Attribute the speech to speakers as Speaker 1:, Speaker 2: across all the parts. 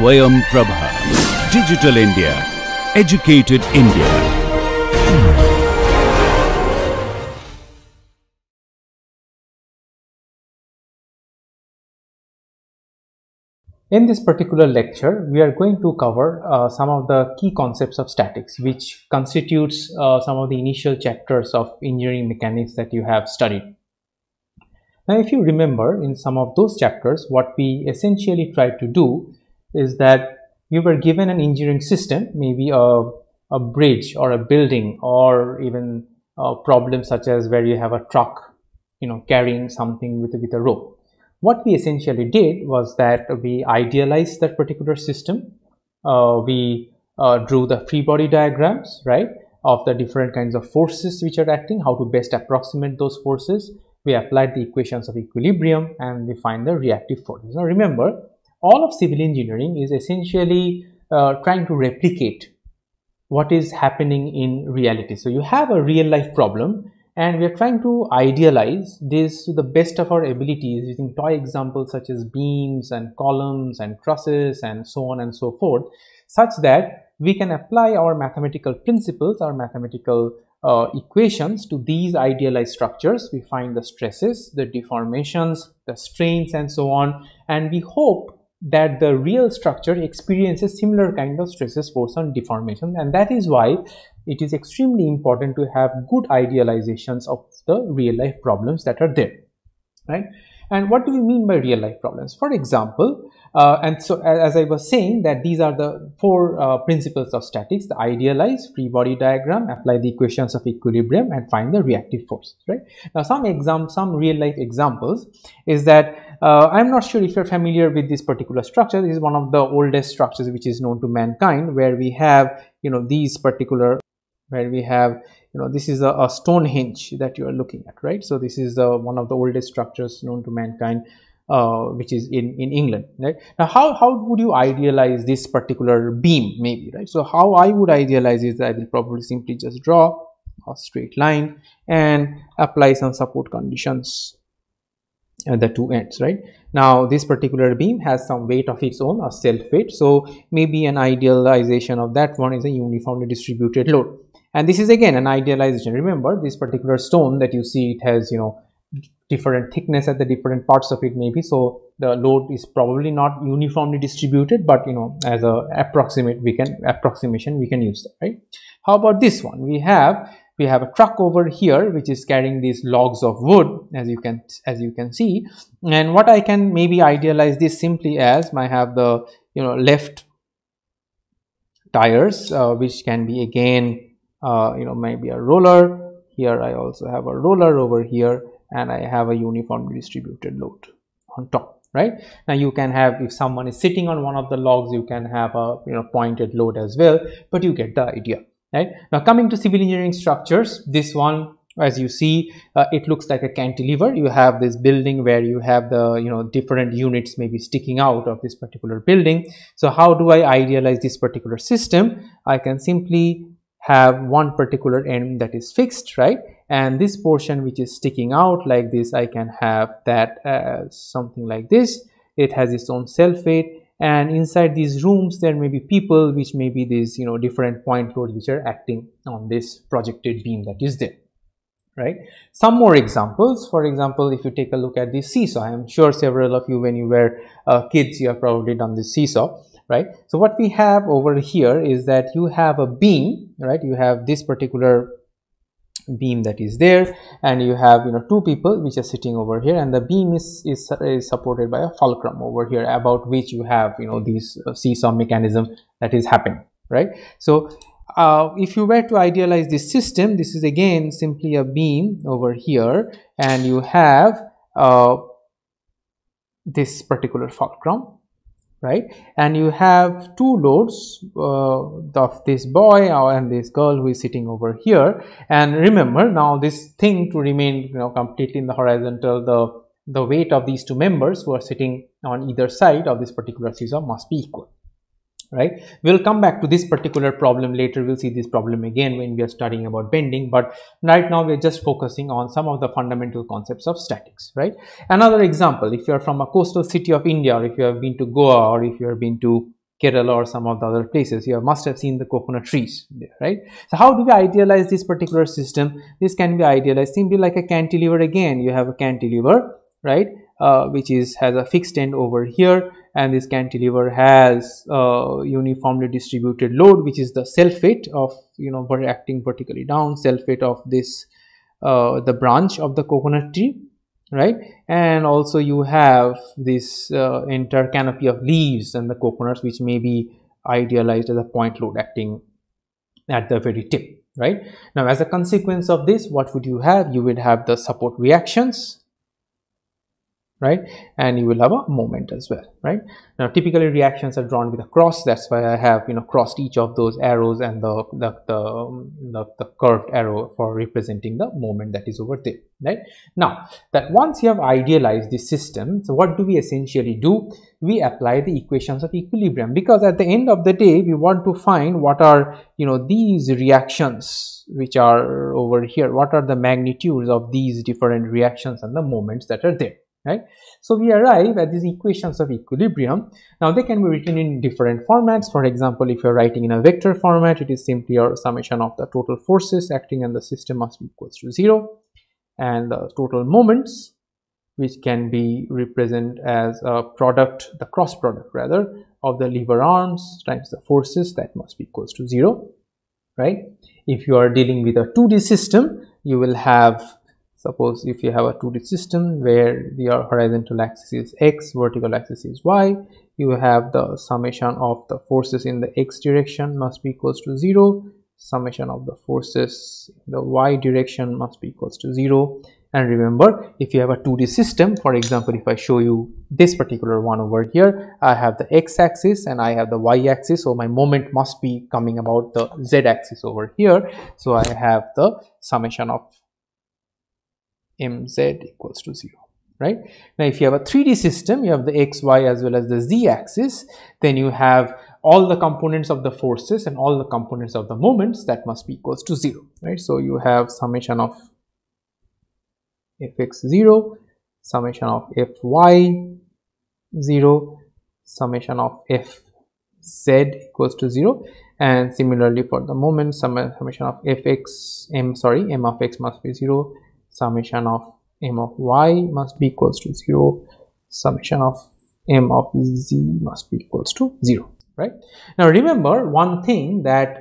Speaker 1: Swayam Prabha. Digital India. Educated India.
Speaker 2: In this particular lecture, we are going to cover some of the key concepts of statics, which constitutes some of the initial chapters of engineering mechanics that you have studied. Now, if you remember, in some of those chapters, what we essentially tried to do is that you were given an engineering system, maybe a bridge or a building, or even a problem such as where you have a truck, carrying something with a rope. What we essentially did was that we idealized that particular system. We drew the free body diagrams, right, of the different kinds of forces which are acting, how to best approximate those forces. We applied the equations of equilibrium and we find the reactive forces. Now remember, all of civil engineering is essentially trying to replicate what is happening in reality. So you have a real life problem and we are trying to idealize this to the best of our abilities using toy examples such as beams and columns and trusses and so on and so forth, such that we can apply our mathematical principles, our mathematical equations to these idealized structures. We find the stresses, the deformations, the strains and so on, and we hope that the real structure experiences similar kind of stresses, force and deformation. And that is why it is extremely important to have good idealizations of the real life problems that are there, right? And what do we mean by real life problems? For example, and so as I was saying, that these are the four principles of statics: the idealize, free body diagram, apply the equations of equilibrium, and find the reactive forces, right? Now some real life examples is that I'm not sure if you're familiar with this particular structure. This is one of the oldest structures which is known to mankind, where we have these particular, where we have this is a Stonehenge that you are looking at, right? So this is one of the oldest structures known to mankind, which is in England, right? Now how would you idealize this particular beam, maybe, right? So how I would idealize is that I will probably simply just draw a straight line and apply some support conditions at the two ends, right? Now this particular beam has some weight of its own, a self weight, so maybe an idealization of that one is a uniformly distributed load. And this is again an idealization. Remember, this particular stone that you see, it has different thickness at the different parts of it, maybe, so the load is probably not uniformly distributed, but as a approximation we can use that, right? How about this one? We have a truck over here which is carrying these logs of wood, as you can see, and what I can maybe idealize this simply as I have the left tires, which can be again maybe a roller. Here I also have a roller over here, and I have a uniformly distributed load on top, right? Now you can have, if someone is sitting on one of the logs, you can have a pointed load as well, but you get the idea, right? Now coming to civil engineering structures, this one, as you see, it looks like a cantilever. You have this building where you have the different units maybe sticking out of this particular building. So how do I idealize this particular system? I can simply have one particular end that is fixed, right? And this portion which is sticking out like this, I can have that as something like this. It has its own self weight, and inside these rooms there may be people, which may be these different point loads which are acting on this projected beam that is there, right? Some more examples. For example, if you take a look at this seesaw, I am sure several of you, when you were kids, you have probably done this seesaw, right? So what we have over here is that you have a beam, right? You have this particular beam that is there, and you have two people which are sitting over here, and the beam is supported by a fulcrum over here, about which you have this seesaw mechanism that is happening, right? So if you were to idealize this system, this is again simply a beam over here, and you have this particular fulcrum, right? And you have two loads of this boy and this girl who is sitting over here. And remember, now this thing to remain completely in the horizontal, the weight of these two members who are sitting on either side of this particular seesaw must be equal, right? We'll come back to this particular problem later. We'll see this problem again when we are studying about bending, but right now we're just focusing on some of the fundamental concepts of statics, right? Another example, if you are from a coastal city of India, or if you have been to Goa, or if you have been to Kerala or some of the other places, you must have seen the coconut trees there, right? So how do we idealize this particular system? This can be idealized simply like a cantilever. Again, you have a cantilever, right, which has a fixed end over here, and this cantilever has uniformly distributed load, which is the self weight of, acting vertically down, self weight of this the branch of the coconut tree, right? And also you have this entire canopy of leaves and the coconuts, which may be idealized as a point load acting at the very tip, right? Now, as a consequence of this, what would you have? You would have the support reactions, right, and you will have a moment as well, right? Now typically reactions are drawn with a cross. That's why I have crossed each of those arrows and the curved arrow for representing the moment that is over there, right? Now that once you have idealized this system, so what do we essentially do? We apply the equations of equilibrium, because at the end of the day we want to find what are these reactions which are over here, what are the magnitudes of these different reactions and the moments that are there, right? So we arrive at these equations of equilibrium. Now they can be written in different formats. For example, if you're writing in a vector format, it is simply your summation of the total forces acting in the system must be equals to 0, and the total moments, which can be represented as a product, the cross product rather, of the lever arms times the forces, that must be equals to 0, right? If you are dealing with a 2D system, you will have, suppose if you have a 2D system where your horizontal axis is x, vertical axis is y, you have the summation of the forces in the x direction must be equals to 0, summation of the forces in the y direction must be equals to 0. And remember, if you have a 2D system, for example, if I show you this particular one over here, I have the x-axis and I have the y-axis, so my moment must be coming about the z-axis over here. So I have the summation of mz equals to 0, right? Now if you have a 3D system, you have the x, y as well as the z-axis, then you have all the components of the forces and all the components of the moments that must be equals to 0, right? So you have summation of fx0, summation of fy0, summation of fz equals to 0, and similarly for the moment, summation of m of x must be 0, summation of m of y must be equals to 0, summation of m of z must be equals to 0, right? Now remember one thing, that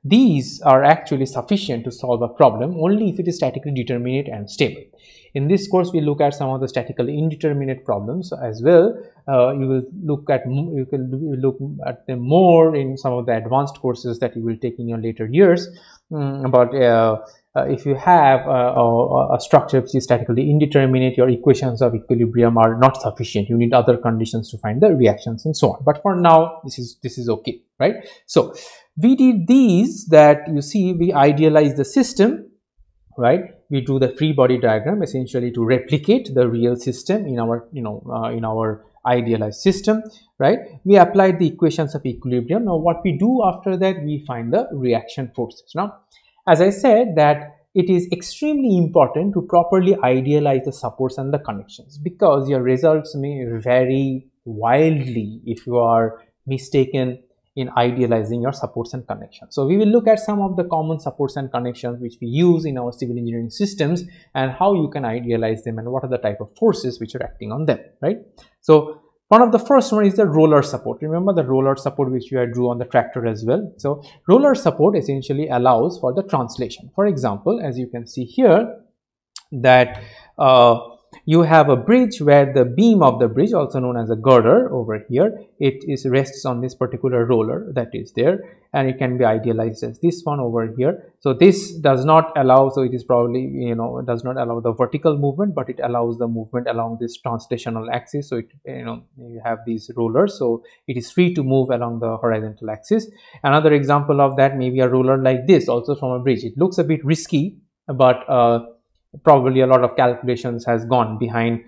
Speaker 2: these are actually sufficient to solve a problem only if it is statically determinate and stable. In this course, we look at some of the statically indeterminate problems as well. You will look at them more in some of the advanced courses that you will take in your later years. But if you have a structure which is statically indeterminate, your equations of equilibrium are not sufficient. You need other conditions to find the reactions and so on. But for now, this is okay, right? So we did these, that you see, we idealize the system, right? We do the free body diagram essentially to replicate the real system in our in our idealized system, right? We applied the equations of equilibrium. Now what we do after that, we find the reaction forces. Now as I said, that it is extremely important to properly idealize the supports and the connections, because your results may vary wildly if you are mistaken in idealizing your supports and connections. So we will look at some of the common supports and connections which we use in our civil engineering systems, and how you can idealize them, and what are the type of forces which are acting on them, right? So one of the first one is the roller support. Remember the roller support which you drew on the tractor as well. So roller support essentially allows for the translation. For example, as you can see here, that you have a bridge where the beam of the bridge, also known as a girder over here, it rests on this particular roller that is there, and it can be idealized as this one over here. So this does not allow, so it is probably, it does not allow the vertical movement, but it allows the movement along this translational axis. So it, you have these rollers, so it is free to move along the horizontal axis. Another example of that may be a roller like this, also from a bridge. It looks a bit risky, but probably a lot of calculations has gone behind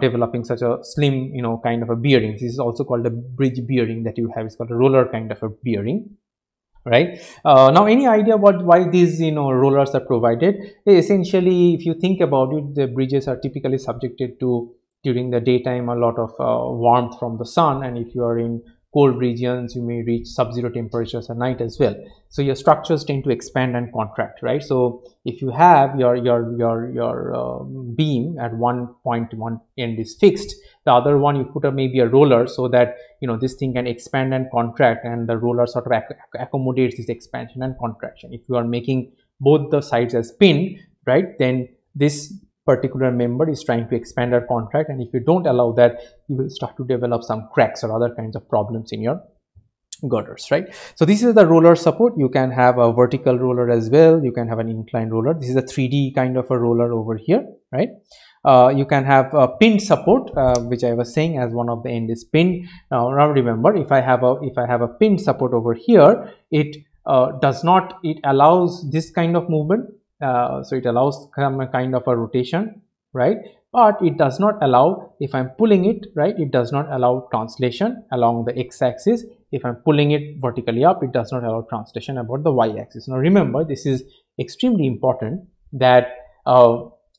Speaker 2: developing such a slim kind of a bearing. This is also called a bridge bearing that you have. It's called a roller kind of a bearing, right? Now any idea why these rollers are provided? Essentially, if you think about it, the bridges are typically subjected to, during the daytime, a lot of warmth from the sun, and if you are in cold regions, you may reach sub-zero temperatures at night as well. So your structures tend to expand and contract, right? So if you have your beam at one point, one end is fixed, the other one you put maybe a roller, so that this thing can expand and contract, and the roller sort of accommodates this expansion and contraction. If you are making both the sides as pin, right, then this particular member is trying to expand or contract, and if you don't allow that, you will start to develop some cracks or other kinds of problems in your girders, right? So this is the roller support. You can have a vertical roller as well, you can have an inclined roller. This is a 3D kind of a roller over here, right? You can have a pinned support, which I was saying, as one of the end is pinned. Now remember, if I have a pinned support over here, it allows this kind of movement. So it allows some kind of a rotation, right? But it does not allow, if I'm pulling it, right, it does not allow translation along the x-axis. If I'm pulling it vertically up, it does not allow translation about the y-axis. Now remember, this is extremely important, that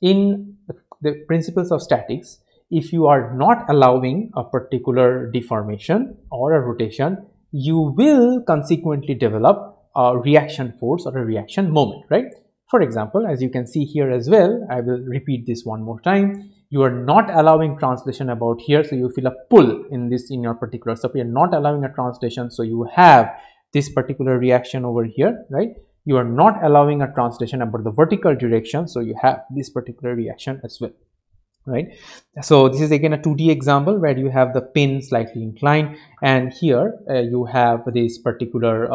Speaker 2: in the principles of statics, if you are not allowing a particular deformation or a rotation, you will consequently develop a reaction force or a reaction moment, right? For example, as you can see here as well, I will repeat this one more time. You are not allowing translation about here, so you feel a pull in your particular support. You are not allowing a translation, so you have this particular reaction over here, right? You are not allowing a translation about the vertical direction, so you have this particular reaction as well, right? So this is again a 2D example where you have the pin slightly inclined, and here you have this particular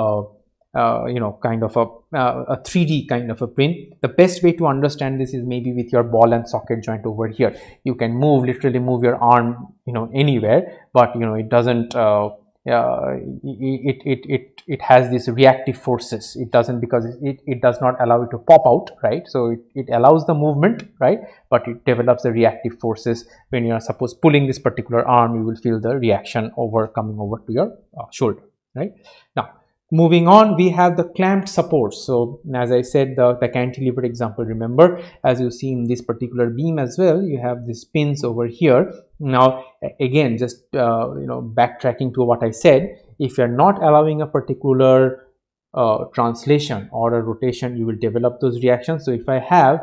Speaker 2: kind of a 3D kind of a pin. The best way to understand this is maybe with your ball and socket joint over here. You can literally move your arm anywhere, but it doesn't it has these reactive forces. It doesn't, because it does not allow it to pop out, right? So it allows the movement, right, but it develops the reactive forces. When you are suppose pulling this particular arm, you will feel the reaction coming over to your shoulder, right? Now moving on, we have the clamped supports. So as I said, the cantilever example, remember, as you see in this particular beam as well, you have these pins over here. Now again, just backtracking to what I said, if you are not allowing a particular translation or a rotation, you will develop those reactions. So if I have,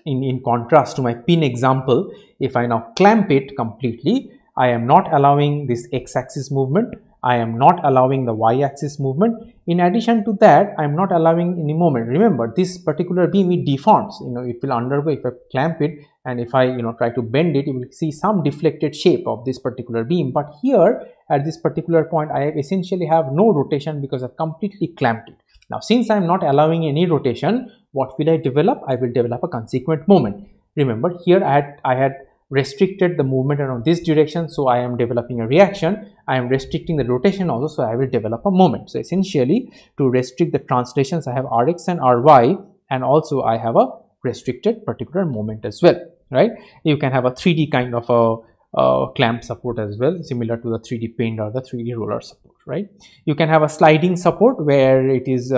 Speaker 2: in contrast to my pin example, if I now clamp it completely, I am not allowing this x-axis movement, I am not allowing the y-axis movement. In addition to that, I am not allowing any movement. Remember, this particular beam, it deforms, it will undergo. If I clamp it and if I try to bend it, you will see some deflected shape of this particular beam. But here at this particular point, I essentially have no rotation because I've completely clamped it. Now since I am not allowing any rotation, what will I develop? I will develop a consequent moment. Remember, here I had restricted the movement around this direction, so I am developing a reaction. I am restricting the rotation also, so I will develop a moment. So essentially, to restrict the translations, I have Rx and Ry, and also I have a restricted particular moment as well, right? You can have a 3D kind of a clamp support as well, similar to the 3D pinned or the 3D roller support, right? You can have a sliding support where it is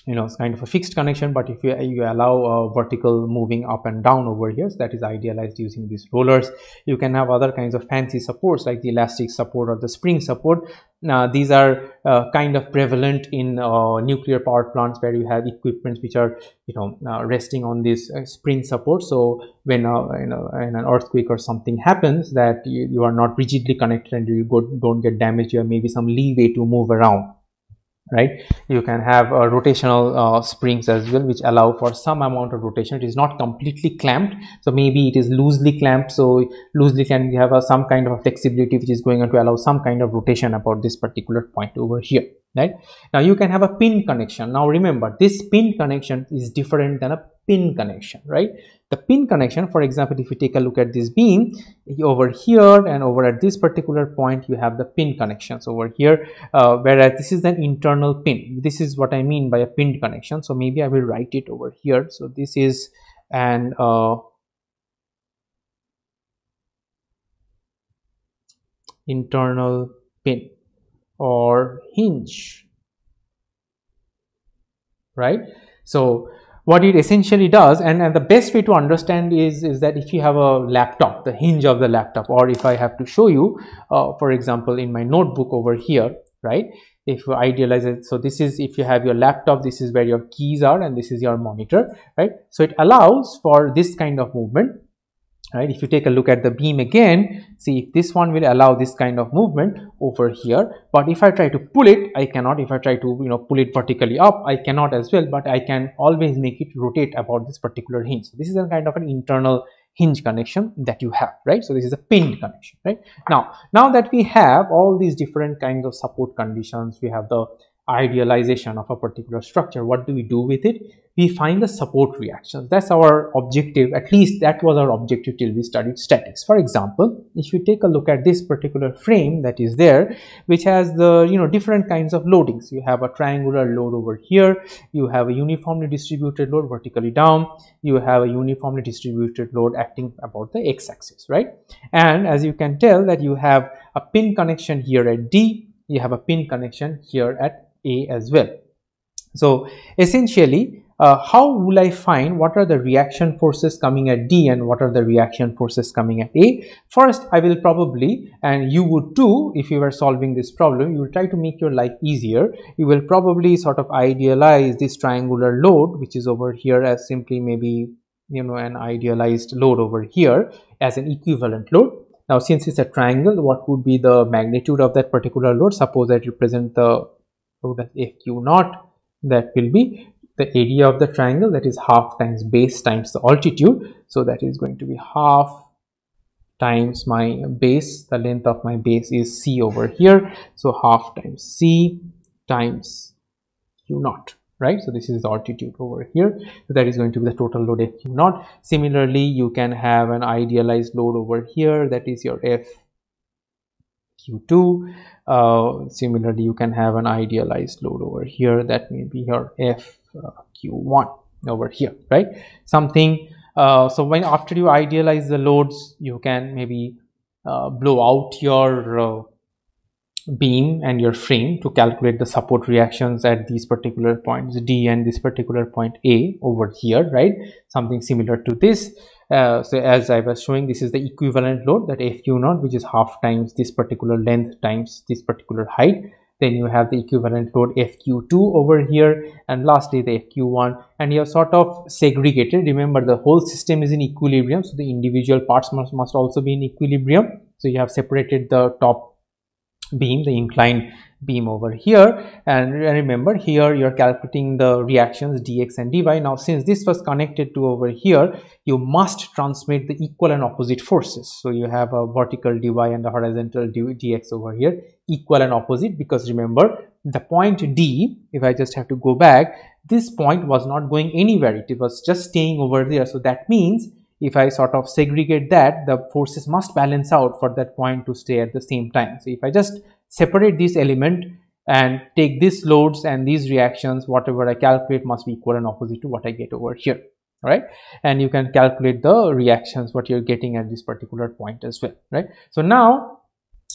Speaker 2: it's kind of a fixed connection, but if you allow vertical moving up and down over here, so that is idealized using these rollers. You can have other kinds of fancy supports like the elastic support or the spring support. Now these are kind of prevalent in nuclear power plants, where you have equipments which are resting on this spring support. So when in an earthquake or something happens, that you are not rigidly connected and you don't get damaged, you have maybe some leeway to move around, right? You can have rotational springs as well, which allow for some amount of rotation. It is not completely clamped, so maybe it is loosely clamped. So loosely clamped, you have some kind of flexibility which is going to allow some kind of rotation about this particular point over here, right? Now you can have a pin connection. Now remember, this pin connection is different than a pin connection, right? The pin connection, for example, if you take a look at this beam over here and over at this particular point, you have the pin connections over here, whereas this is an internal pin. This is what I mean by a pinned connection. So maybe I will write it over here. So this is an internal pin or hinge, right? So what it essentially does, and the best way to understand is that if you have a laptop, the hinge of the laptop, or if I have to show you, for example, in my notebook over here, right? If you idealize it, so this is, if you have your laptop, this is where your keys are, and this is your monitor, right? So it allows for this kind of movement, right? If you take a look at the beam again, see if this one will allow this kind of movement over here, but if I try to pull it, I cannot. If I try to pull it vertically up, I cannot as well, but I can always make it rotate about this particular hinge. So this is a kind of an internal hinge connection that you have, right? So this is a pinned connection, right? Now that we have all these different kinds of support conditions, we have the idealization of a particular structure, what do we do with it? We find the support reactions. That's our objective, at least that was our objective till we studied statics. For example, if you take a look at this particular frame that is there, which has the different kinds of loadings. You have a triangular load over here, you have a uniformly distributed load vertically down, you have a uniformly distributed load acting about the x-axis, right? And as you can tell that you have a pin connection here at D, you have a pin connection here at A as well. So essentially, how will I find what are the reaction forces coming at D and what are the reaction forces coming at A? First, I will probably, and you would too, if you were solving this problem, you will try to make your life easier. You will probably sort of idealize this triangular load, which is over here, as simply maybe an idealized load over here as an equivalent load. Now, since it's a triangle, what would be the magnitude of that particular load? Suppose I represent the load as FQ naught. That will be the area of the triangle, that is half times base times the altitude. So that is going to be half times my base. The length of my base is C over here. So half times C times Q naught. Right, so this is the altitude over here, so that is going to be the total load FQ naught. Similarly, you can have an idealized load over here, that is your FQ2. Similarly, you can have an idealized load over here, that may be your FQ1 over here, right? Something. So when after you idealize the loads, you can maybe blow out your beam and your frame to calculate the support reactions at these particular points D and this particular point A over here, right? Something similar to this. So as I was showing, this is the equivalent load, that FQ naught, which is half times this particular length times this particular height. Then you have the equivalent load FQ2 over here, and lastly the FQ1, and you have sort of segregated. Remember, the whole system is in equilibrium, so the individual parts must also be in equilibrium. So you have separated the top beam, the inclined beam over here, and remember here you're calculating the reactions dx and dy. Now since this was connected to over here, you must transmit the equal and opposite forces. So you have a vertical dy and a horizontal dx over here, equal and opposite, because remember the point D, if I just have to go back, this point was not going anywhere, it was just staying over there. So that means if I sort of segregate that, the forces must balance out for that point to stay at the same time. So if I just separate this element and take these loads and these reactions, whatever I calculate must be equal and opposite to what I get over here, right? And you can calculate the reactions, what you're getting at this particular point as well, right? So now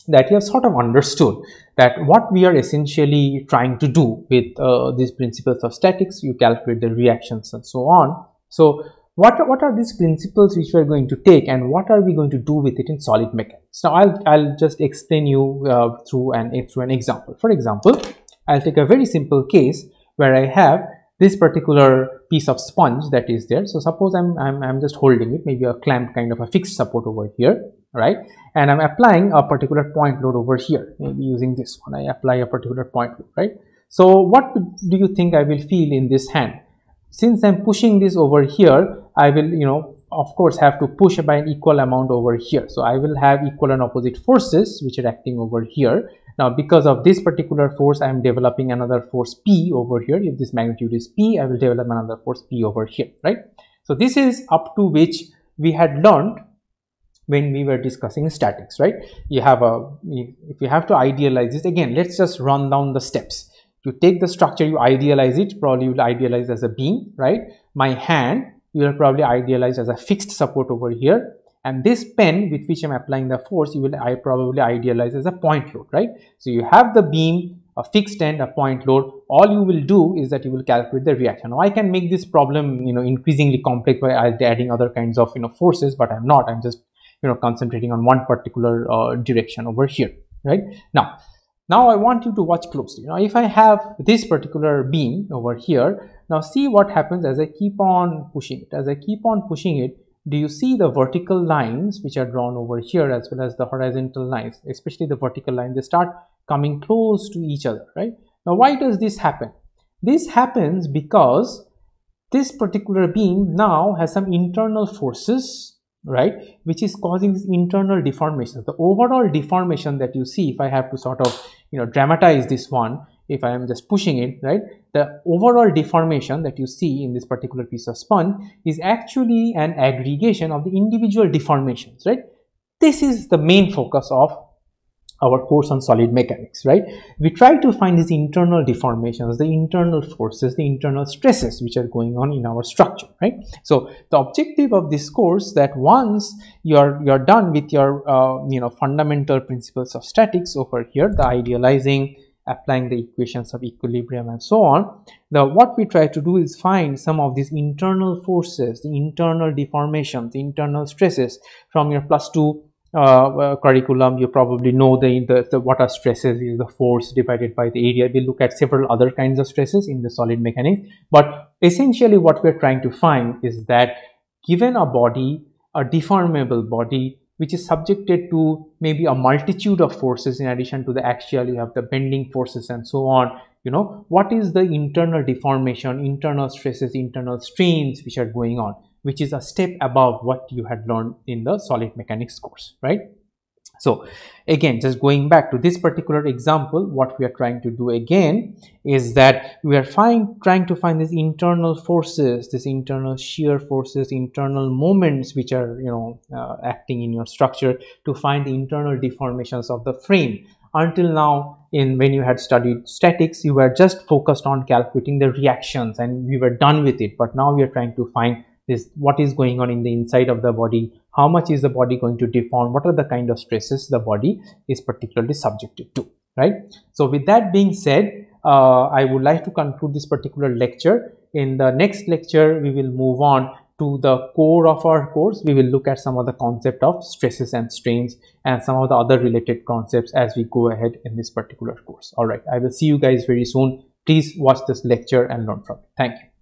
Speaker 2: that you have sort of understood that what we are essentially trying to do with these principles of statics, you calculate the reactions and so on. So what are these principles which we are going to take, and what are we going to do with it in solid mechanics? Now I'll just explain you through an example. For example, I'll take a very simple case where I have this particular piece of sponge that is there. So suppose I'm just holding it, maybe a clamp kind of a fixed support over here, right? And I'm applying a particular point load over here, maybe using this one. I apply a particular point load, right? So what do you think I will feel in this hand? Since I'm pushing this over here, I will, of course, have to push by an equal amount over here. So I will have equal and opposite forces which are acting over here. Now, because of this particular force, I am developing another force P over here. If this magnitude is P, I will develop another force P over here, right? So this is up to which we had learned when we were discussing statics, right? If you have to idealize this, again, let's just run down the steps. You take the structure, you idealize it, probably you will idealize as a beam, right? My hand, you will probably idealize as a fixed support over here, and this pen with which I'm applying the force, I probably idealize as a point load, right? So you have the beam a fixed end, a point load. All you will do is that you will calculate the reaction. Now I can make this problem, increasingly complex by adding other kinds of, forces, but I'm not. I'm just, concentrating on one particular direction over here, right? Now I want you to watch closely. Now if I have this particular beam over here, now see what happens as I keep on pushing it. As I keep on pushing it, do you see the vertical lines which are drawn over here as well as the horizontal lines, especially the vertical lines, they start coming close to each other, right? Now why does this happen? This happens because this particular beam now has some internal forces, right, which is causing this internal deformation. The overall deformation that you see, if I have to sort of dramatize this one, if I am just pushing it, right, the overall deformation that you see in this particular piece of sponge is actually an aggregation of the individual deformations, right? This is the main focus of our course on solid mechanics, right? We try to find these internal deformations, the internal forces, the internal stresses which are going on in our structure, right? So the objective of this course, that once you're done with your fundamental principles of statics over here, the idealizing, applying the equations of equilibrium and so on, what we try to do is find some of these internal forces, the internal deformations, the internal stresses. From your +2 curriculum, you probably know the what are stresses is the force divided by the area. We'll look at several other kinds of stresses in the solid mechanics, but essentially what we're trying to find is that given a body, a deformable body, which is subjected to maybe a multitude of forces, in addition to the axial, you have the bending forces and so on, what is the internal deformation, internal stresses, internal strains which are going on, which is a step above what you had learned in the solid mechanics course, right? So again, just going back to this particular example, what we are trying to do again is that we are trying to find these internal forces, these internal shear forces, internal moments which are acting in your structure, to find the internal deformations of the frame. Until now, when you had studied statics, you were just focused on calculating the reactions and we were done with it. But now we are trying to find what is going on in the inside of the body, how much is the body going to deform, what are the kind of stresses the body is particularly subjected to, right? So with that being said, I would like to conclude this particular lecture. In the next lecture, we will move on to the core of our course. We will look at some of the concept of stresses and strains and some of the other related concepts as we go ahead in this particular course. All right, I will see you guys very soon. Please watch this lecture and learn from it. Thank you.